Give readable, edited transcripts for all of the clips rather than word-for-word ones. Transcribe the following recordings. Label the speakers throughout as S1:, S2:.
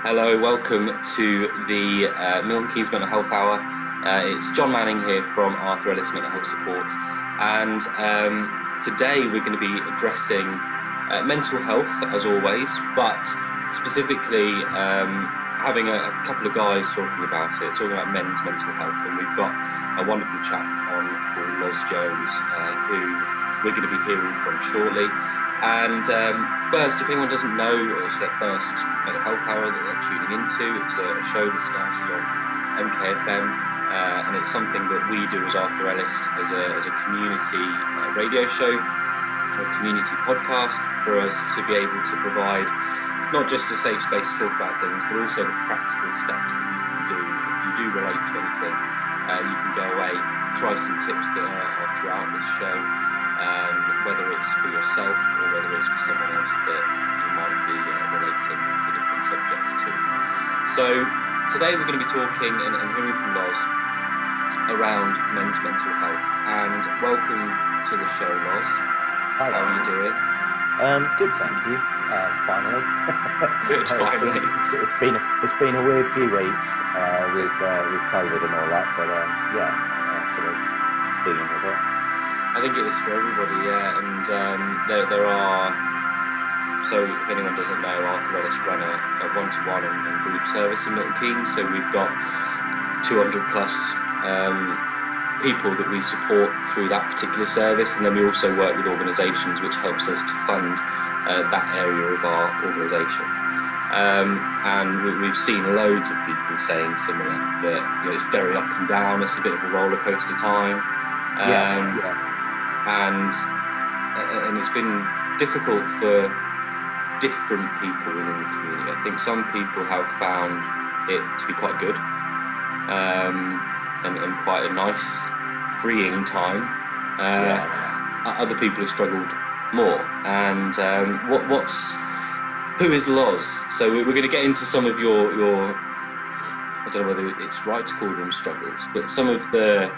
S1: Hello, welcome to the Milton Keynes Mental Health Hour. It's John Manning here from Arthur Ellis Mental Health Support, and today we're going to be addressing mental health as always, but specifically having a couple of guys talking about men's mental health, and we've got a wonderful chap on called Loz Jones, who we're going to be hearing from shortly. And first, if anyone doesn't know, it's their first mental health hour that they're tuning into. It's a show that started on MKFM, and it's something that we do as Arthur Ellis as a community radio show, a community podcast, for us to be able to provide not just a safe space to talk about things, but also the practical steps that you can do. If you do relate to anything, you can go away, try some tips that are throughout this show. Whether it's for yourself or whether it's for someone else that you might be relating the different subjects to. So today we're going to be talking and hearing from Loz around men's mental health. And welcome to the show, Loz.
S2: Hi.
S1: How are you doing?
S2: Good, thank you. Finally.
S1: Good, finally.
S2: It's been a weird few weeks with COVID and all that, but sort of dealing with it.
S1: I think it is for everybody, yeah. And there are, so if anyone doesn't know, Arthur Ellis run a one-to-one and group service in Milton Keynes. So we've got 200 plus people that we support through that particular service. And then we also work with organisations, which helps us to fund that area of our organisation. And we've seen loads of people saying similar, that it's very up and down. It's a bit of a roller coaster time. And it's been difficult for different people within the community. I think some people have found it to be quite good, and quite a nice, freeing time. Other people have struggled more. And who is Loz? So we're going to get into some of your I don't know whether it's right to call them struggles, but some of the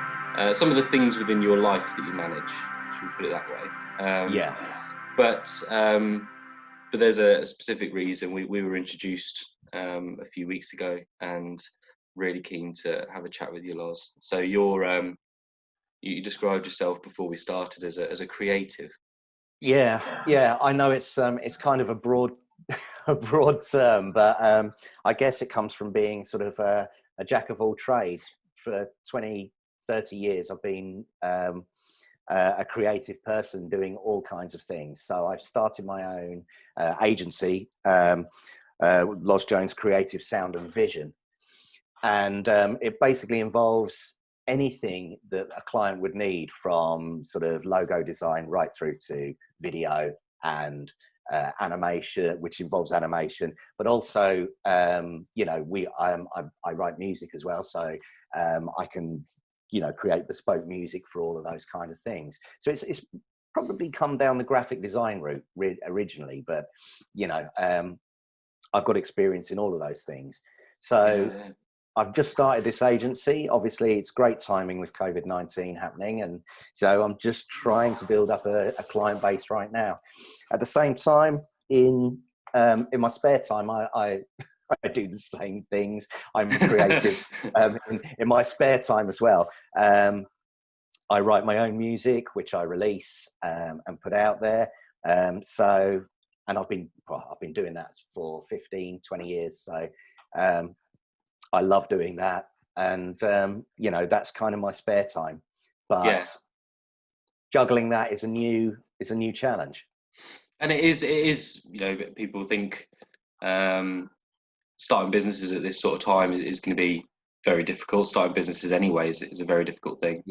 S1: things within your life that you manage. Should we put it that way? But there's a specific reason. We were introduced a few weeks ago, and really keen to have a chat with you, Loz. So you described yourself before we started as a creative.
S2: Yeah. I know it's kind of a broad term, but I guess it comes from being sort of a jack of all trades. For 20, 30 years, I've been a creative person doing all kinds of things. So I've started my own agency, Loz Jones Creative Sound and Vision. And it basically involves anything that a client would need, from sort of logo design right through to video and animation, which involves animation, but also, I write music as well. So I can create bespoke music for all of those kind of things. So it's probably come down the graphic design route originally, but I've got experience in all of those things. So I've just started this agency. Obviously, it's great timing with COVID-19 happening, and so I'm just trying to build up a client base right now. At the same time, in my spare time, I do the same things. I'm creative in my spare time as well. I write my own music, which I release and put out there. And I've been doing that for 15, 20 years. So I love doing that. And, that's kind of my spare time. But juggling that is a new challenge.
S1: And it is, people think starting businesses at this sort of time is going to be very difficult. Starting businesses anyways is a very difficult thing.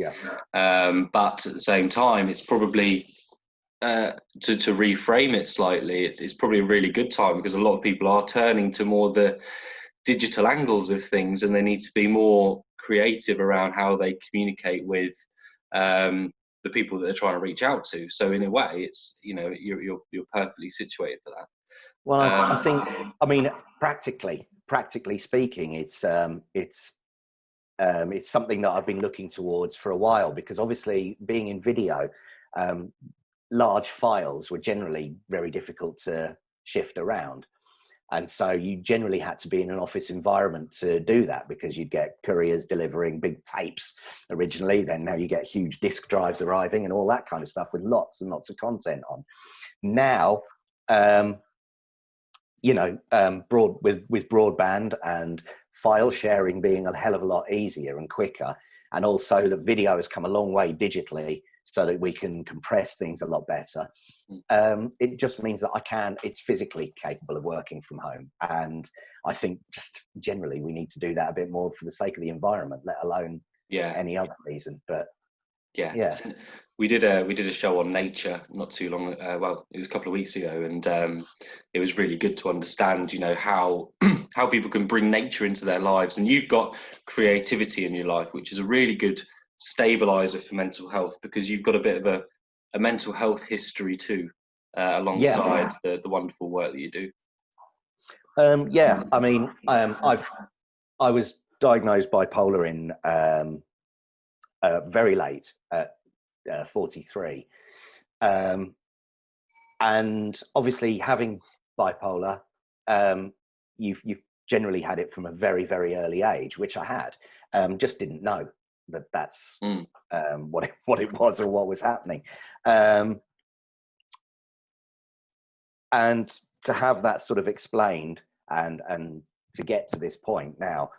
S1: But at the same time, it's probably to reframe it slightly, it's probably a really good time, because a lot of people are turning to more the digital angles of things, and they need to be more creative around how they communicate with the people that they're trying to reach out to. So in a way, it's you're perfectly situated for that.
S2: Well, I think, practically speaking, it's something that I've been looking towards for a while, because obviously being in video, large files were generally very difficult to shift around. And so you generally had to be in an office environment to do that, because you'd get couriers delivering big tapes originally. Then now you get huge disk drives arriving and all that kind of stuff with lots and lots of content on. Now, with broadband and file sharing being a hell of a lot easier and quicker, and also the video has come a long way digitally so that we can compress things a lot better. It just means that it's physically capable of working from home. And I think just generally we need to do that a bit more for the sake of the environment, let alone any other reason. But
S1: yeah. We did a show on nature not too long. Well, it was a couple of weeks ago, and it was really good to understand, how how people can bring nature into their lives. And you've got creativity in your life, which is a really good stabilizer for mental health, because you've got a bit of a mental health history too, alongside the wonderful work that you do.
S2: I mean, I was diagnosed bipolar in very late at 43, and obviously having bipolar, you've generally had it from a very, very early age, which I had. Just didn't know that's what it was or what was happening. And to have that sort of explained and to get to this point now,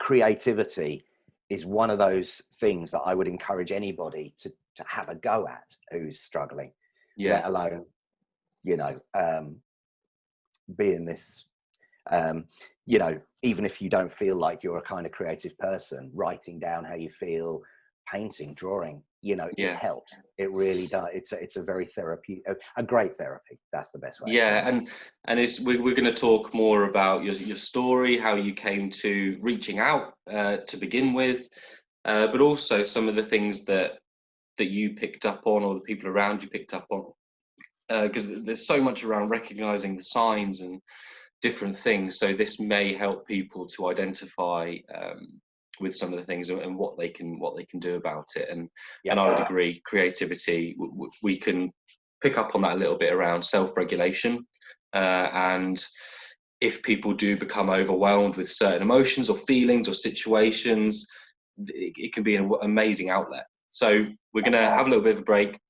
S2: creativity is one of those things that I would encourage anybody to have a go at who's struggling, let alone, being this, even if you don't feel like you're a kind of creative person, writing down how you feel, painting, drawing, it helps. It really does. It's a very a great therapy. That's the best way.
S1: And we're going to talk more about your story, how you came to reaching out to begin with, but also some of the things that you picked up on, or the people around you picked up on, because there's so much around recognizing the signs and different things. So this may help people to identify with some of the things and what they can do about it. And I would agree, creativity, we can pick up on that a little bit around self-regulation, and if people do become overwhelmed with certain emotions or feelings or situations, it can be an amazing outlet. So we're going to have a little bit of a break,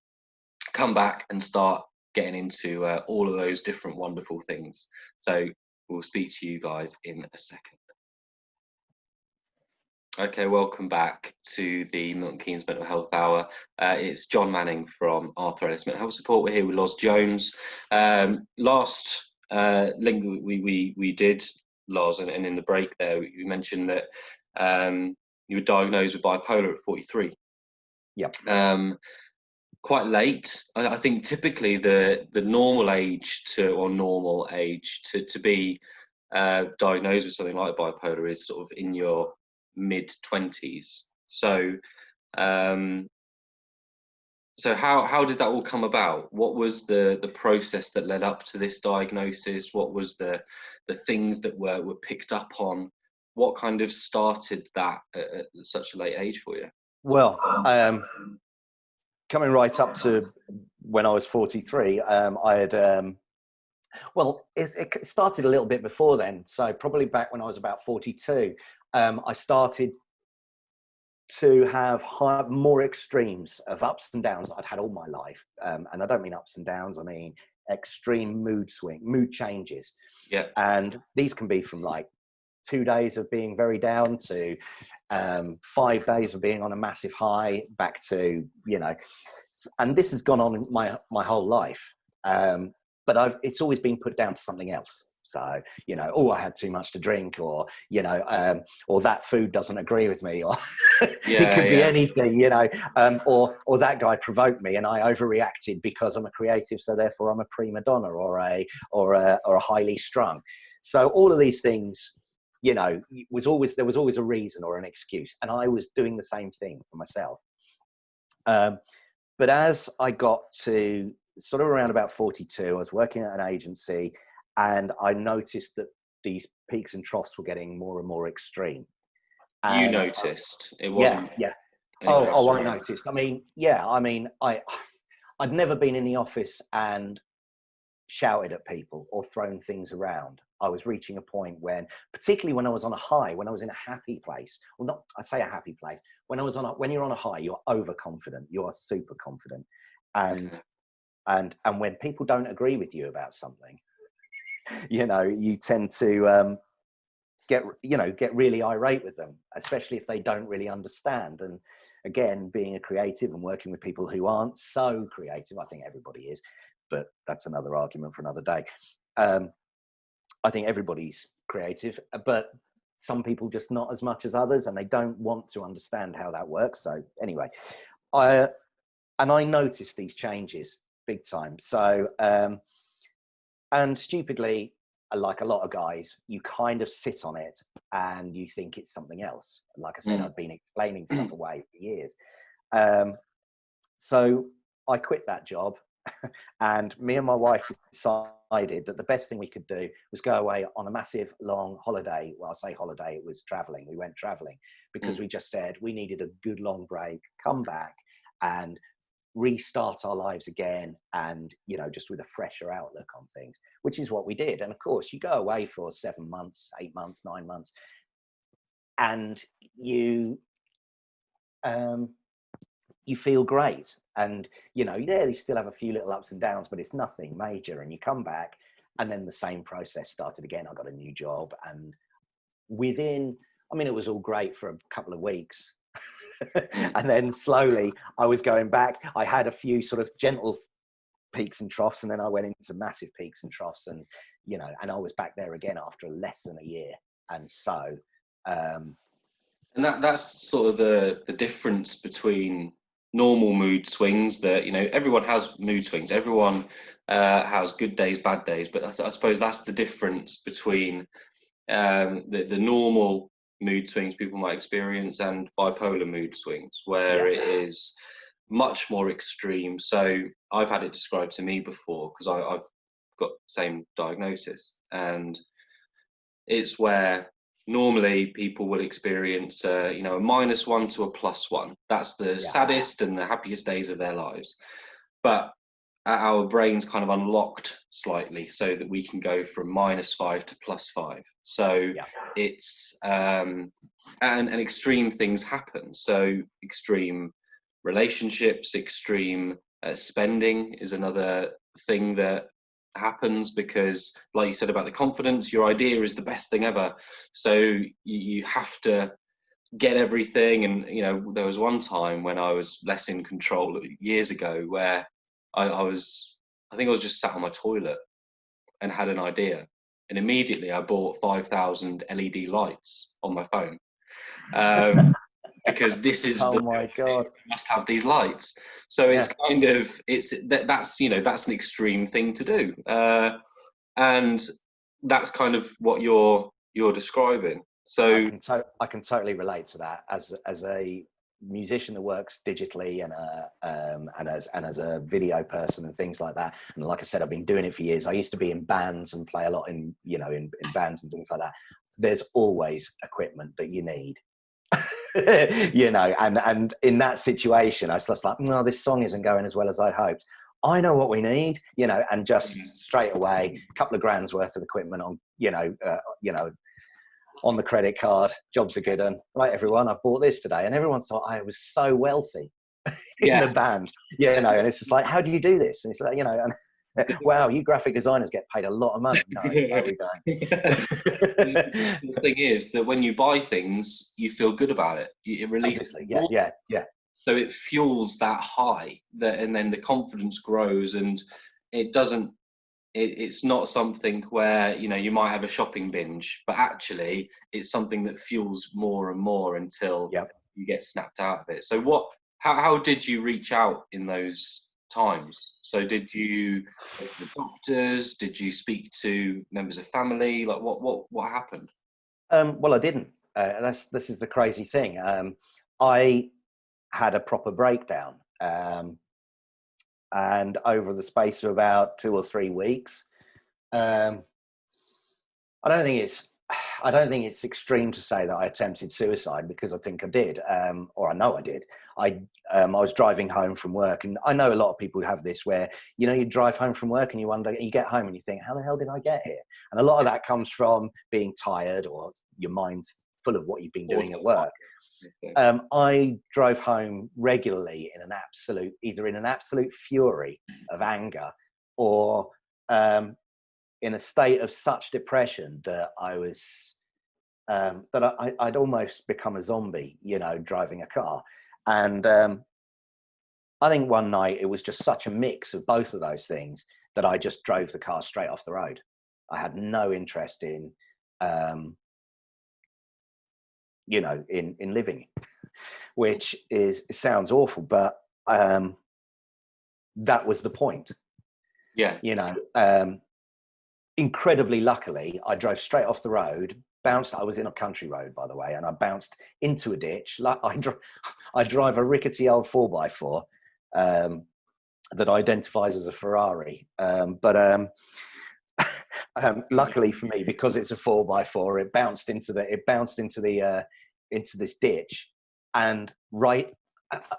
S1: come back and start getting into all of those different wonderful things. So we'll speak to you guys in a second. Okay, welcome back to the Milton Keynes Mental Health Hour. It's John Manning from Arthur Ellis Mental Health Support. We're here with Loz Jones. Last link we did, Loz, and in the break there, you mentioned that you were diagnosed with bipolar at 43.
S2: Yeah.
S1: Quite late. I think typically the normal age to be diagnosed with something like bipolar is sort of in your mid-20s. So how did that all come about? What was the process that led up to this diagnosis? What was the things that were picked up on? What kind of started that at such a late age for you?
S2: Well, coming right up to when I was 43, I had, it started a little bit before then. So probably back when I was about 42, I started to have more extremes of ups and downs that I'd had all my life. And I don't mean ups and downs, I mean extreme mood changes.
S1: Yeah.
S2: And these can be from like 2 days of being very down to 5 days of being on a massive high, back to, and this has gone on my whole life. But it's always been put down to something else. So, I had too much to drink, or, or that food doesn't agree with me, or it could be anything, or that guy provoked me and I overreacted because I'm a creative. So therefore I'm a prima donna or a highly strung. So all of these things, there was always a reason or an excuse. And I was doing the same thing for myself. But as I got to sort of around about 42, I was working at an agency, and I noticed that these peaks and troughs were getting more and more extreme. And
S1: you noticed it wasn't?
S2: Yeah. I noticed. I'd never been in the office and shouted at people or thrown things around. I was reaching a point when, particularly when I was on a high, when I was in a happy place, well, not, I say a happy place, when you're on a high, you're overconfident, you are super confident. And when people don't agree with you about something, you tend to get really irate with them, especially if they don't really understand. And again, being a creative and working with people who aren't so creative, I think everybody is, but that's another argument for another day. I think everybody's creative, but some people just not as much as others, and they don't want to understand how that works. So anyway, I noticed these changes big time. So, and stupidly, like a lot of guys, you kind of sit on it and you think it's something else. Like I said, I've been explaining stuff away for years. So I quit that job, and me and my wife decided that the best thing we could do was go away on a massive long holiday. Well, I say holiday, it was traveling. We went traveling because we just said we needed a good long break, come back and restart our lives again, and just with a fresher outlook on things, which is what we did. And of course, you go away for 7 months, 8 months, 9 months, and you feel great. And you still have a few little ups and downs, but it's nothing major. And you come back, and then the same process started again. I got a new job, and it was all great for a couple of weeks. And then slowly I was going back. I had a few sort of gentle peaks and troughs, and then I went into massive peaks and troughs, and and I was back there again after less than a year. And so
S1: and that's sort of the difference between normal mood swings. That everyone has mood swings, everyone has good days, bad days, but I suppose that's the difference between the normal mood swings people might experience and bipolar mood swings, where it is much more extreme. So I've had it described to me before, because I've got the same diagnosis, and it's where normally people will experience a -1 to a +1. That's the saddest and the happiest days of their lives. But our brains kind of unlocked slightly so that we can go from -5 to +5. So it's and extreme things happen. So extreme relationships, extreme spending is another thing that happens, because like you said about the confidence, your idea is the best thing ever, so you have to get everything. And there was one time when I was less in control years ago, where I think I was just sat on my toilet and had an idea, and immediately I bought 5,000 LED lights on my phone, because this is
S2: oh my God,
S1: you must have these lights. So it's kind of that's an extreme thing to do, and that's kind of what you're describing. So
S2: I can totally relate to that as a musician that works digitally and as a video person and things like that. And like I said, I've been doing it for years. I used to be in bands and play a lot in bands and things like that. There's always equipment that you need. And in that situation, I was just like, no, this song isn't going as well as I'd hoped. I know what we need, and just straight away, a couple of grand's worth of equipment on, on the credit card. Job's a good one. Right, everyone, I bought this today. And everyone thought I was so wealthy in the band, and it's just like, how do you do this? And it's like, and wow, you graphic designers get paid a lot of money. No, there we go.
S1: The thing is that when you buy things, you feel good about it. It releases.
S2: Yeah.
S1: So it fuels that high, and then the confidence grows, and it doesn't. It's not something where you might have a shopping binge, but actually it's something that fuels more and more until you get snapped out of it. So how did you reach out in those times? So did you go to the doctors? Did you speak to members of family? Like what happened?
S2: Well, I didn't. This is the crazy thing. I had a proper breakdown, and over the space of about 2 or 3 weeks, I don't think it's I don't think it's extreme to say that I attempted suicide, because I think I did, or I know I did. I was driving home from work, and I know a lot of people have this where, you drive home from work and you wonder, you get home and you think, how the hell did I get here? And a lot of that comes from being tired, or your mind's full of what you've been doing at work. I drove home regularly either in an absolute fury of anger, or in a state of such depression that I'd almost become a zombie, driving a car. And I think one night it was just such a mix of both of those things that I just drove the car straight off the road. I had no interest in, in living, which sounds awful, but that was the point.
S1: Yeah.
S2: Incredibly luckily, I drove straight off the road, I was in a country road, by the way, and I bounced into a ditch. I drive a rickety old 4x4 that identifies as a Ferrari. But luckily for me, because it's a 4x4, it bounced into this ditch, and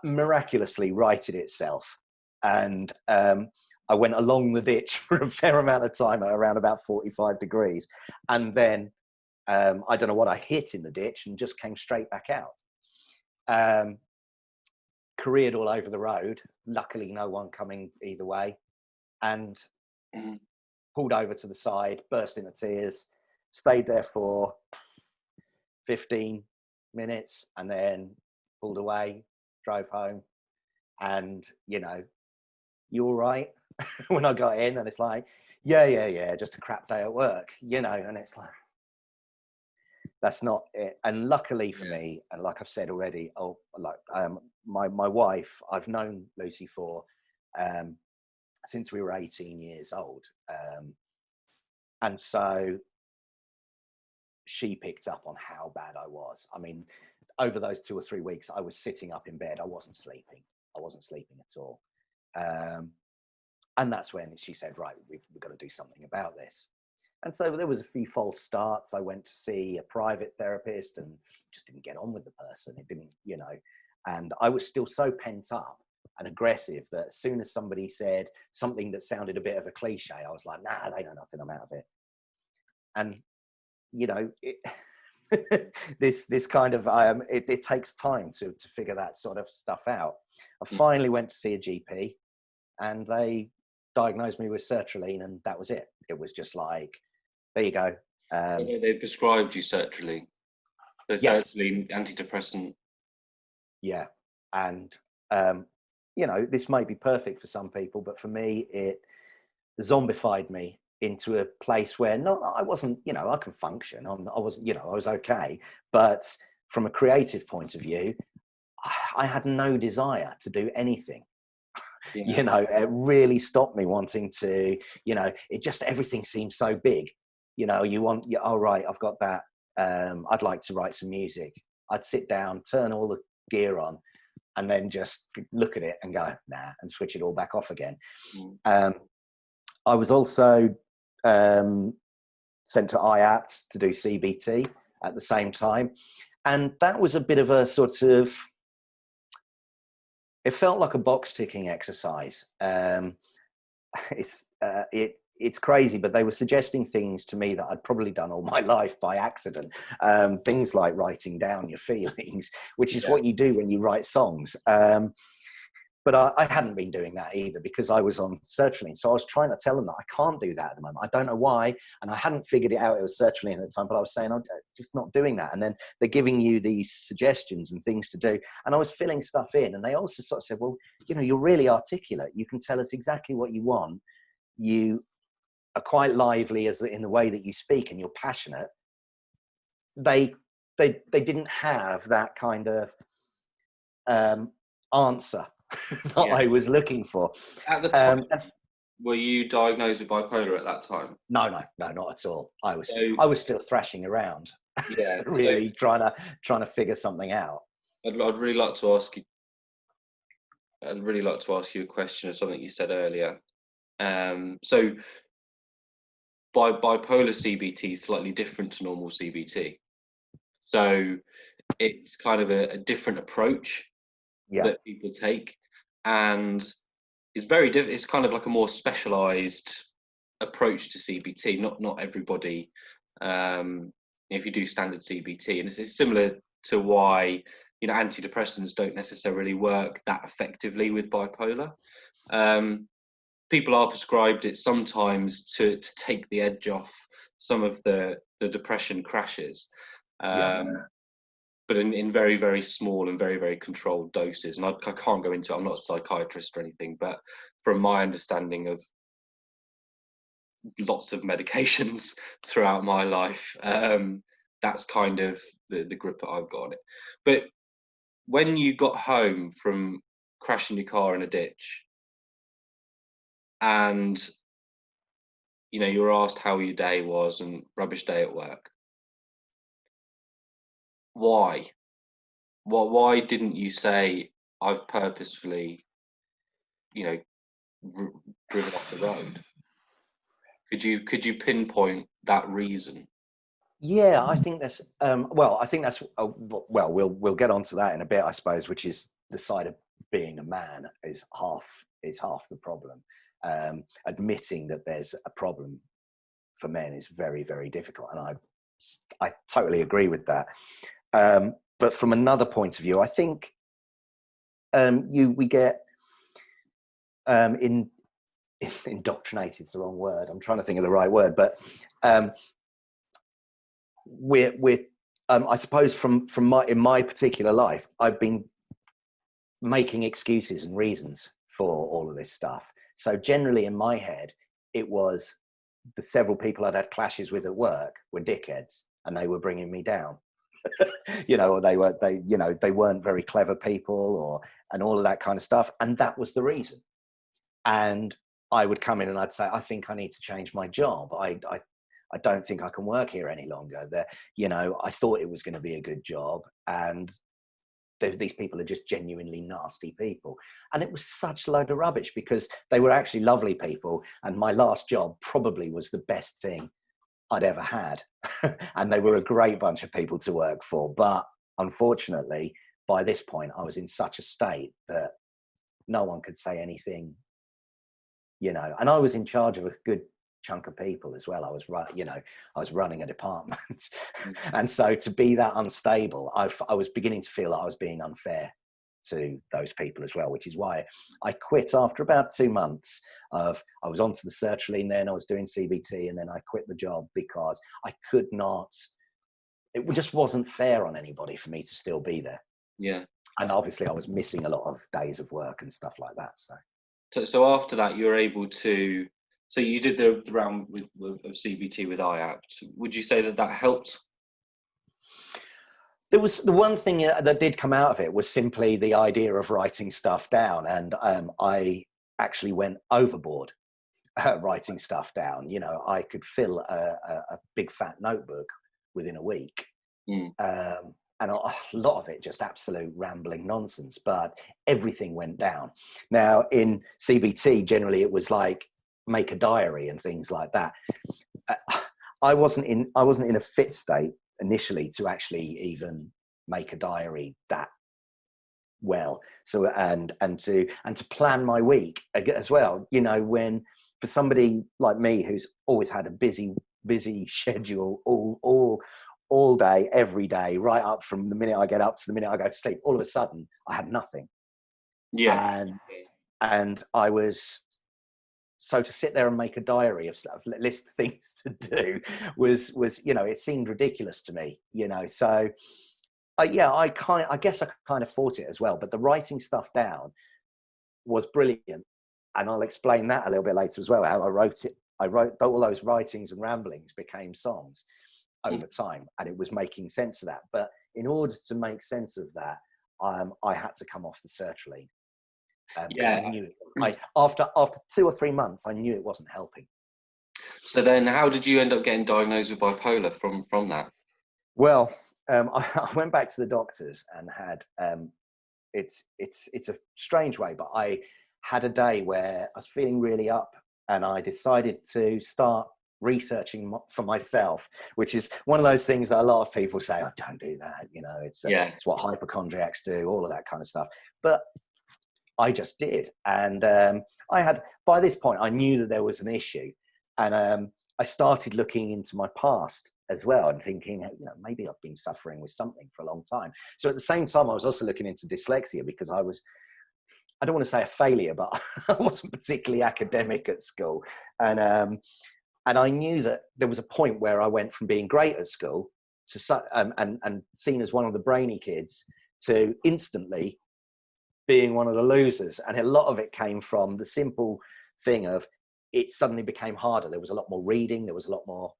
S2: miraculously righted itself. And I went along the ditch for a fair amount of time at around about 45 degrees. And then I don't know what I hit in the ditch and just came straight back out. Careered all over the road. Luckily, no one coming either way. And pulled over to the side, burst into tears, stayed there for 15 minutes, and then pulled away, drove home. And, you all right? When I got in, and it's like, yeah, just a crap day at work, and it's like, that's not it. And luckily for me, and like I've said already, my wife, I've known Lucy for since we were 18 years old, and so she picked up on how bad I was. I mean, over those 2 or 3 weeks, I was sitting up in bed. I wasn't sleeping at all. And that's when she said, right, we've got to do something about this. And so there was a few false starts. I went to see a private therapist and just didn't get on with the person. It didn't, and I was still so pent up and aggressive that as soon as somebody said something that sounded a bit of a cliche, I was like, nah, they know nothing, I'm out of it. And, this kind of, it takes time to figure that sort of stuff out. I finally went to see a GP, and they diagnosed me with sertraline, and that was it. It was just like, there you go.
S1: They prescribed you sertraline. So
S2: yes.
S1: Sertraline, antidepressant.
S2: Yeah. And, this may be perfect for some people, but for me, it zombified me into a place where I wasn't, I can function. I was okay. But from a creative point of view, I had no desire to do anything. Yeah. It really stopped me wanting to, everything seems so big. Right, I've got that. I'd like to write some music. I'd sit down, turn all the gear on, and then just look at it and go, nah, and switch it all back off again. I was also sent to IAPT to do CBT at the same time. And that was a bit of a sort of, it felt like a box ticking exercise. It's crazy, but they were suggesting things to me that I'd probably done all my life by accident. Things like writing down your feelings, which is what you do when you write songs. But I hadn't been doing that either, because I was on sertraline. So I was trying to tell them that I can't do that at the moment. I don't know why. And I hadn't figured it out. It was sertraline at the time, but I was saying, I'm just not doing that. And then they're giving you these suggestions and things to do. And I was filling stuff in. And they also sort of said, well, you're really articulate. You can tell us exactly what you want. You are quite lively in the way that you speak, and you're passionate. They didn't have that kind of answer that I was looking for.
S1: At the time, were you diagnosed with bipolar at that time?
S2: No, not at all. I was still thrashing around, really trying to figure something out.
S1: I'd really like to ask you. I'd really like to ask you a question of something you said earlier. So, bipolar CBT is slightly different to normal CBT. So it's kind of a different approach that people take, and it's very different. It's kind of like a more specialized approach to CBT. Not everybody, if you do standard CBT, and it's similar to why, you know, antidepressants don't necessarily work that effectively with bipolar. People are prescribed it sometimes to take the edge off some of the depression crashes, but in very, very small and very, very controlled doses. And I can't go into it. I'm not a psychiatrist or anything, but from my understanding of lots of medications throughout my life, that's kind of the grip that I've got on it. But when you got home from crashing your car in a ditch, and you know, you were asked how your day was and rubbish day at work, why didn't you say, I've purposefully, you know, driven off the road? Could you pinpoint that reason?
S2: Yeah, I think that's I think that's well, we'll get onto that in a bit, I suppose, which is the side of being a man is half the problem. Admitting that there's a problem for men is very, very difficult, and I totally agree with that. But from another point of view, I think we get indoctrinated is the wrong word. I'm trying to think of the right word, but we're I suppose from my particular life, I've been making excuses and reasons for all of this stuff. So generally in my head, it was the several people I'd had clashes with at work were dickheads and they were bringing me down. You know, or they weren't very clever people, and all of that kind of stuff. And that was the reason. And I would come in and I'd say, I think I need to change my job. I don't think I can work here any longer. You know, I thought it was going to be a good job, and these people are just genuinely nasty people. And it was such a load of rubbish because they were actually lovely people. And my last job probably was the best thing I'd ever had. And they were a great bunch of people to work for. But unfortunately, by this point, I was in such a state that no one could say anything, you know, and I was in charge of a good chunk of people as well. I was running a department. And so to be that unstable, I was beginning to feel that I was being unfair to those people as well, which is why I quit after about 2 months I was onto the sertraline, then I was doing CBT, and then I quit the job because I could not, it just wasn't fair on anybody for me to still be there.
S1: Yeah.
S2: And obviously I was missing a lot of days of work and stuff like that.
S1: So after that, you were able to, so you did the round of CBT with IAPT. Would you say that helped?
S2: There was the one thing that did come out of it was simply the idea of writing stuff down. And I actually went overboard writing stuff down. You know, I could fill a big fat notebook within a week. And a lot of it just absolute rambling nonsense, but everything went down. Now in CBT, generally it was like make a diary and things like that. I wasn't in a fit state initially to actually even make a diary that well. So and to plan my week as well. You know, when for somebody like me who's always had a busy schedule all day, every day, right up from the minute I get up to the minute I go to sleep, all of a sudden I had nothing.
S1: Yeah.
S2: And I was, so to sit there and make a diary of list things to do was, you know, it seemed ridiculous to me, you know. So I guess I kind of fought it as well, but the writing stuff down was brilliant. And I'll explain that a little bit later as well, how I wrote it. I wrote all those writings and ramblings became songs over time, and it was making sense of that. But in order to make sense of that, I had to come off the sertraline. I knew after 2 or 3 months, I knew it wasn't helping.
S1: So then, how did you end up getting diagnosed with bipolar from that?
S2: Well, I went back to the doctors and had it's a strange way, but I had a day where I was feeling really up, and I decided to start researching for myself, which is one of those things that a lot of people say, oh, don't do that. You know, it's what hypochondriacs do, all of that kind of stuff. But I just did. And by this point, I knew that there was an issue. And I started looking into my past as well and thinking, you know, maybe I've been suffering with something for a long time. So at the same time, I was also looking into dyslexia because I don't want to say a failure, but I wasn't particularly academic at school. And I knew that there was a point where I went from being great at school to and seen as one of the brainy kids to instantly being one of the losers. And a lot of it came from the simple thing of it suddenly became harder. There was a lot more reading. There was a lot more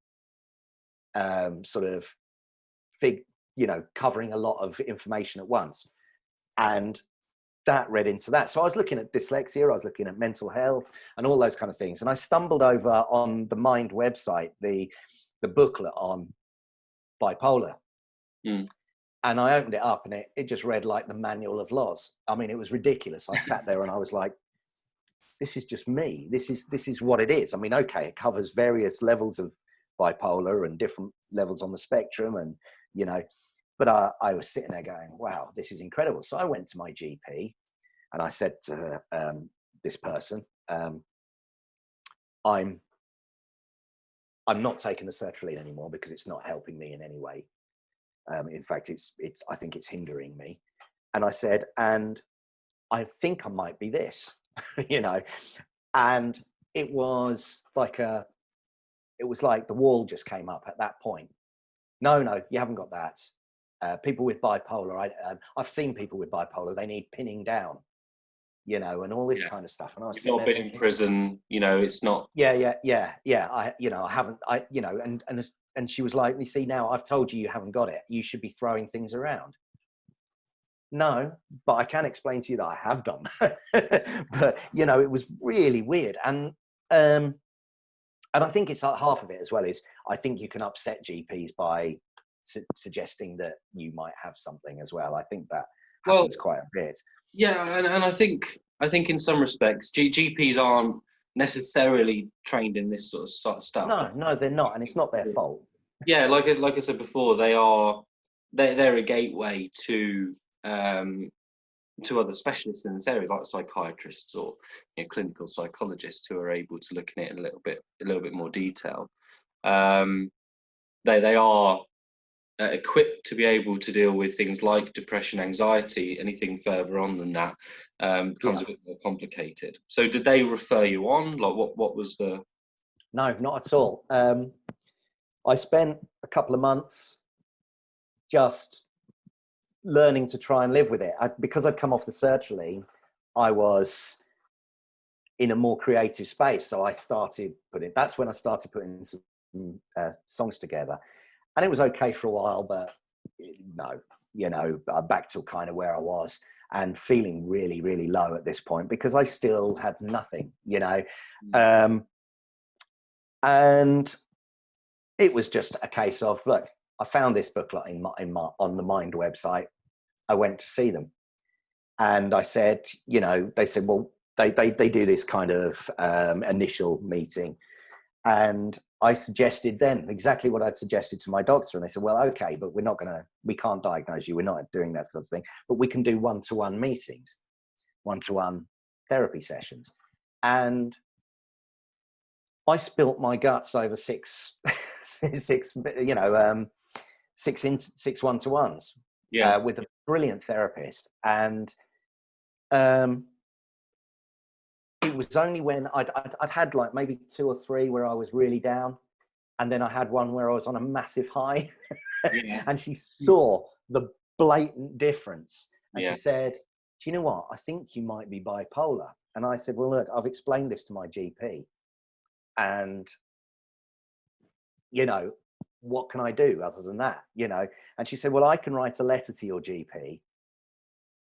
S2: covering a lot of information at once. And that read into that. So I was looking at dyslexia, I was looking at mental health and all those kind of things. And I stumbled over on the Mind website, the booklet on bipolar. And I opened it up and it just read like the manual of Loz. I mean, it was ridiculous. I sat there and I was like, this is just me. This is what it is. I mean, okay, it covers various levels of bipolar and different levels on the spectrum, and, you know, but I was sitting there going, wow, this is incredible. So I went to my GP and I said to this person, I'm not taking the sertraline anymore because it's not helping me in any way. In fact, I think it's hindering me. And I said, and I think I might be this, you know, and it was like the wall just came up at that point. No, you haven't got that. People with bipolar, I've seen people with bipolar, they need pinning down, you know, and all this kind of stuff. And I was
S1: You've not been in prison, you know, it's not.
S2: Yeah. I haven't, and she was like, you see, now I've told you haven't got it. You should be throwing things around. No, but I can explain to you that I have done. But, you know, it was really weird. And I think it's half of it as well is I think you can upset GPs by suggesting that you might have something as well. I think that happens quite a bit.
S1: Yeah, and I think in some respects GPs aren't necessarily trained in this sort of stuff.
S2: No, they're not, and it's not their fault.
S1: Yeah, like I said before, they're a gateway to other specialists in this area, like psychiatrists or, you know, clinical psychologists who are able to look at it in a little bit more detail. They are equipped to be able to deal with things like depression, anxiety. Anything further on than that becomes a bit more complicated. So did they refer you on? Like what was the...
S2: No, not at all. I spent a couple of months just learning to try and live with it. Because I'd come off the sertraline, I was in a more creative space. So that's when I started putting some songs together. And it was okay for a while, but no, you know, back to kind of where I was and feeling really, really low at this point because I still had nothing, you know. And it was just a case of, look, I found this booklet on the Mind website. I went to see them and I said, you know, they said, well, they do this kind of initial meeting. And I suggested then exactly what I'd suggested to my doctor. And they said, well, okay, but we can't diagnose you. We're not doing that sort of thing, but we can do one-to-one meetings, one-to-one therapy sessions. And I spilt my guts over six one-to-ones with a brilliant therapist. And it was only when I'd had like maybe 2 or 3 where I was really down. And then I had one where I was on a massive high. And she saw the blatant difference. And she said, do you know what? I think you might be bipolar. And I said, well, look, I've explained this to my GP. And, you know, what can I do other than that? You know? And she said, well, I can write a letter to your GP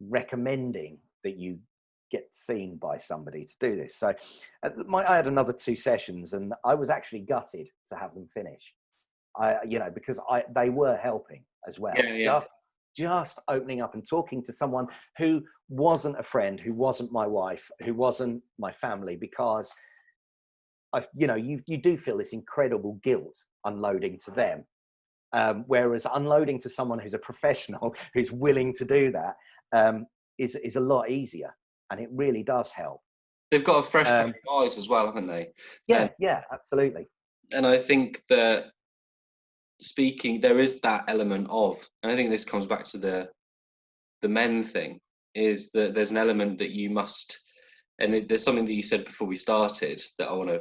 S2: recommending that you get seen by somebody to do this. So I had another 2 sessions and I was actually gutted to have them finish. Because they were helping as well. Just opening up and talking to someone who wasn't a friend, who wasn't my wife, who wasn't my family, because you do feel this incredible guilt unloading to them. Whereas unloading to someone who's a professional, who's willing to do that, is a lot easier, and it really does help.
S1: They've got a fresh pair of eyes as well, haven't they?
S2: Yeah, absolutely.
S1: And I think that there is that element of, and I think this comes back to the men thing, is that there's an element that you must, and there's something that you said before we started that I'm going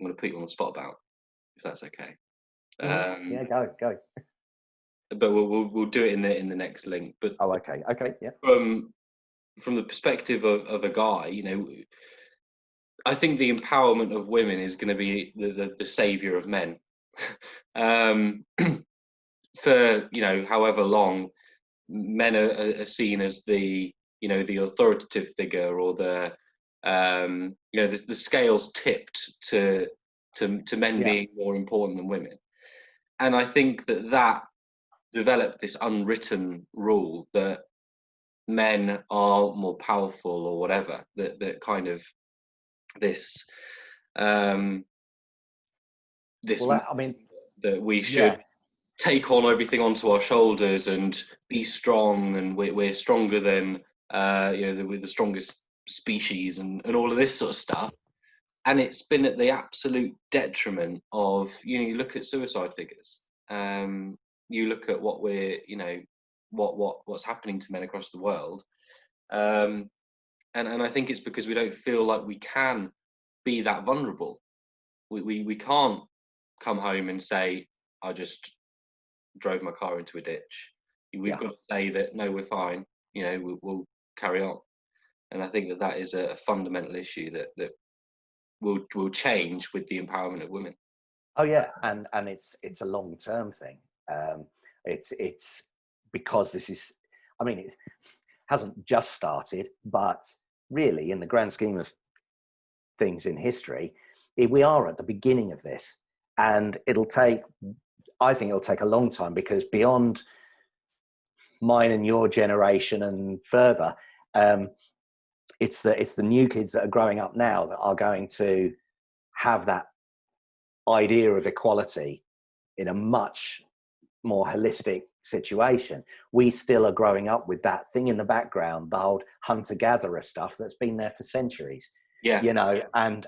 S1: to put you on the spot about, if that's okay.
S2: Yeah, go.
S1: But we'll do it in the next link. But
S2: okay, yeah.
S1: From the perspective of a guy, I think the empowerment of women is going to be the savior of men. For however long, men are seen as the authoritative figure, or the scales tipped to men being more important than women. And I think that developed this unwritten rule that men are more powerful, or whatever, that kind of this that we should take on everything onto our shoulders and be strong, and we're stronger than we're the strongest species, and all of this sort of stuff. And it's been at the absolute detriment of, you look at suicide figures, you look at what we're what's happening to men across the world, and I think it's because we don't feel like we can be that vulnerable. We can't come home and say, I just drove my car into a ditch. We've got to say that, no, we're fine, we'll carry on. And I think that is a fundamental issue that will change with the empowerment of women.
S2: Oh yeah, and it's a long-term thing. It's because this is, it hasn't just started, but really, in the grand scheme of things in history, we are at the beginning of this, and I think it'll take a long time, because beyond mine and your generation and further, it's the new kids that are growing up now that are going to have that idea of equality in a much more holistic situation. We still are growing up with that thing in the background, the old hunter-gatherer stuff that's been there for centuries. And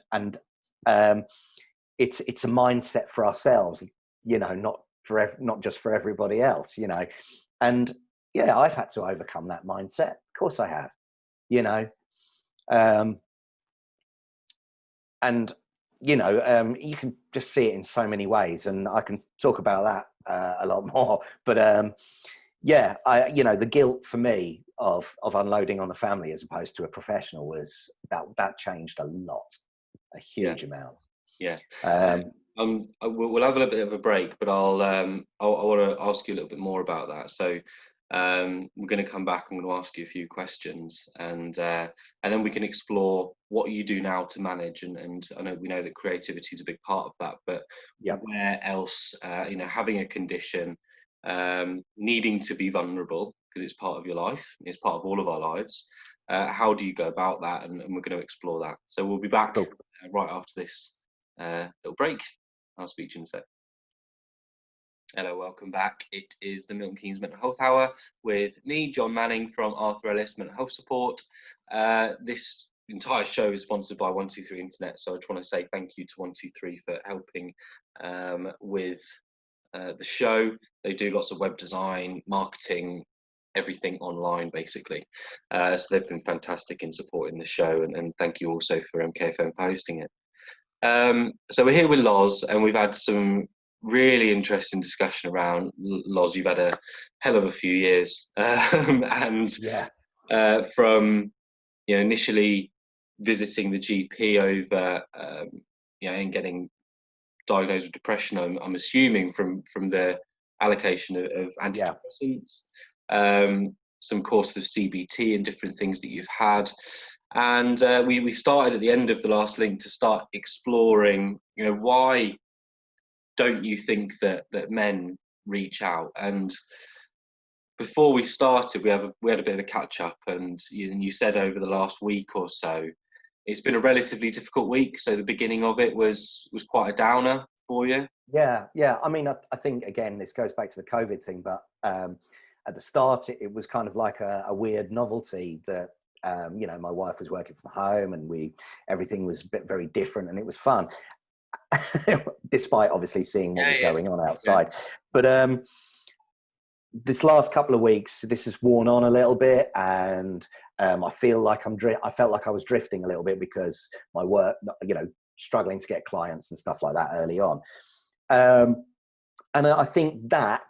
S2: it's a mindset for ourselves, not just for everybody else, and I've had to overcome that mindset. Of course I have, and you can just see it in so many ways, and I can talk about that a lot more. But the guilt for me of unloading on a family as opposed to a professional was that changed a lot, a huge amount.
S1: Yeah. We'll have a little bit of a break, but I want to ask you a little bit more about that. So we're going to come back. I'm going to ask you a few questions, and then we can explore what you do now to manage. And we know that creativity is a big part of that, but where else, having a condition, needing to be vulnerable because it's part of your life, it's part of all of our lives. How do you go about that? And we're going to explore that. So we'll be back right after this little break. I'll speak to you in a sec. Hello, welcome back. It is the Milton Keynes Mental Health Hour with me, John Manning from Arthur Ellis Mental Health Support. This entire show is sponsored by 123 Internet, so I just want to say thank you to 123 for helping with the show. They do lots of web design, marketing, everything online basically. So they've been fantastic in supporting the show, and thank you also for MKFM for hosting it. So we're here with Loz, and we've had some really interesting discussion around Loz. You've had a hell of a few years, and from initially visiting the GP over and getting diagnosed with depression. I'm assuming from the allocation of antidepressants, some courses of CBT and different things that you've had. And we started at the end of the last link to start exploring, why don't you think that men reach out? And before we started, we had a bit of a catch up, and you said over the last week or so, it's been a relatively difficult week. So the beginning of it was quite a downer for you.
S2: Yeah. I mean, I think again, this goes back to the COVID thing, but at the start, it was kind of like a weird novelty that, my wife was working from home and everything was very different and it was fun, despite obviously seeing what was going on outside. Yeah. But this last couple of weeks, this has worn on a little bit, and I feel like I felt like I was drifting a little bit because my work, struggling to get clients and stuff like that early on. And I think that,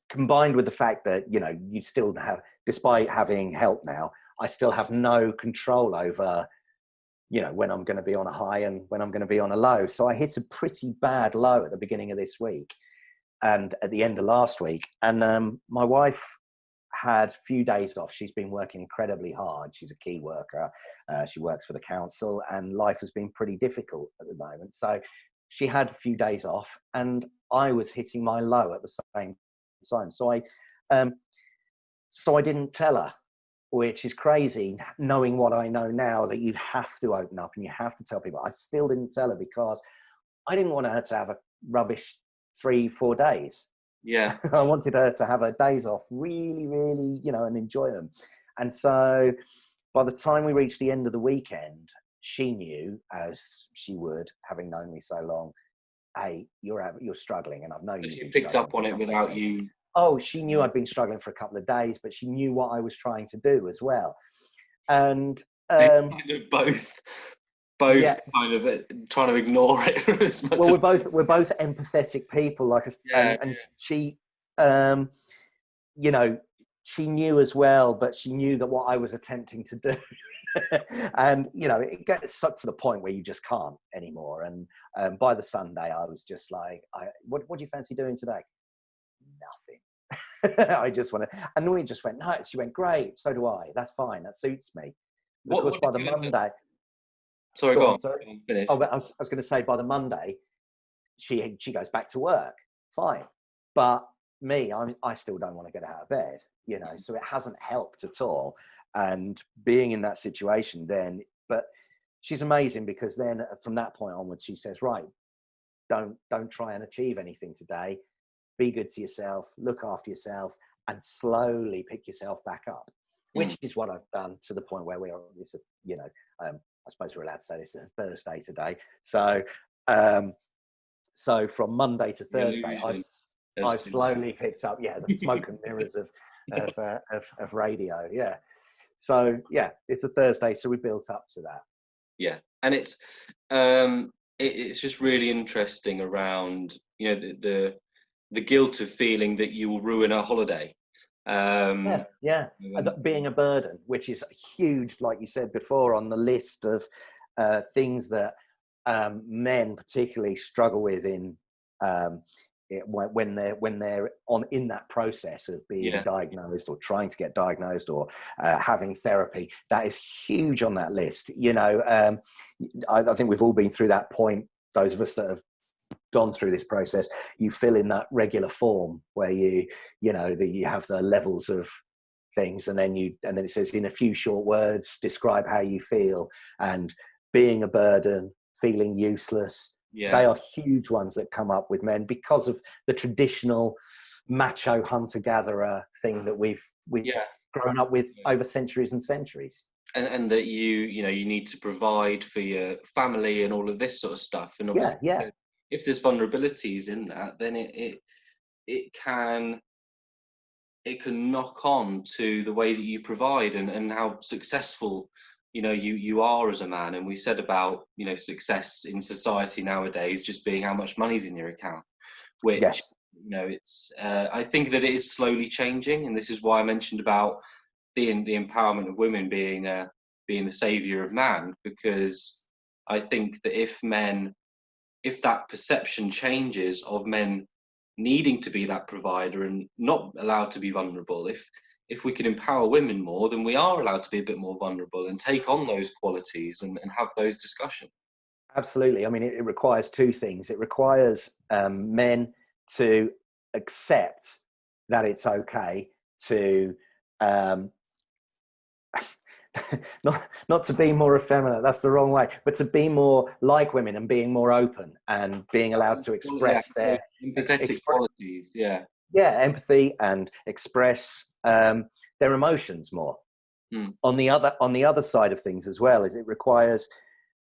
S2: combined with the fact that, you still have, despite having help now, I still have no control over, when I'm going to be on a high and when I'm going to be on a low. So I hit a pretty bad low at the beginning of this week and at the end of last week. And my wife had a few days off. She's been working incredibly hard. She's a key worker. She works for the council, and life has been pretty difficult at the moment. So she had a few days off and I was hitting my low at the same time. So I didn't tell her, which is crazy, knowing what I know now, that you have to open up and you have to tell people. I still didn't tell her because I didn't want her to have a rubbish 3-4 days.
S1: Yeah.
S2: I wanted her to have her days off really, really, and enjoy them. And so by the time we reached the end of the weekend, she knew, as she would, having known me so long, hey, you're struggling, and I've known you.
S1: She picked up on it without you.
S2: Oh, she knew I'd been struggling for a couple of days, but she knew what I was trying to do as well. And
S1: both kind of trying to ignore it as much.
S2: Well, we're both empathetic people, and she, she knew as well, but she knew that what I was attempting to do. And it gets stuck to the point where you just can't anymore. And by the Sunday, I was just like, what do you fancy doing today? Nothing. I just want to. And we just went, no. She went, great. So do I. That's fine. That suits me. Because by the Monday.
S1: Sorry, go on. Sorry. Finish.
S2: Oh, but I was going to say, by the Monday, she goes back to work. Fine. But me, I still don't want to get out of bed. So it hasn't helped at all. And being in that situation then, but she's amazing, because then from that point onwards, she says, right, don't try and achieve anything today. Be good to yourself, look after yourself, and slowly pick yourself back up, which is what I've done, to the point where we are, I suppose we're allowed to say this is Thursday today. So, so from Monday to Thursday, I've slowly picked up, the smoke and mirrors of radio. Yeah. So it's a Thursday, so we built up to that.
S1: Yeah, and it's just really interesting around the guilt of feeling that you will ruin a holiday.
S2: Being a burden, which is huge, like you said before, on the list of things that men particularly struggle with when they're in that process of being diagnosed or trying to get diagnosed or having therapy. That is huge on that list. I think we've all been through that point. Those of us that have gone through this process, you fill in that regular form where you have the levels of things, and then it says, in a few short words, describe how you feel. And being a burden, feeling useless, they are huge ones that come up with men because of the traditional macho hunter-gatherer thing that we've grown up with over centuries and centuries.
S1: And that you need to provide for your family and all of this sort of stuff. And obviously, if there's vulnerabilities in that, then it can knock on to the way that you provide and how successful you are as a man. And we said about success in society nowadays just being how much money's in your account, which it's I think that it is slowly changing, and this is why I mentioned about the empowerment of women being the savior of man, because I think that if that perception changes of men needing to be that provider and not allowed to be vulnerable, if we can empower women more, then we are allowed to be a bit more vulnerable and take on those qualities and have those discussions.
S2: Absolutely. I mean, it requires two things. It requires men to accept that it's okay to not to be more effeminate, that's the wrong way, but to be more like women and being more open and being allowed to express their
S1: empathetic qualities. Yeah.
S2: Yeah, empathy and express their emotions more. On the other side of things as well, is it requires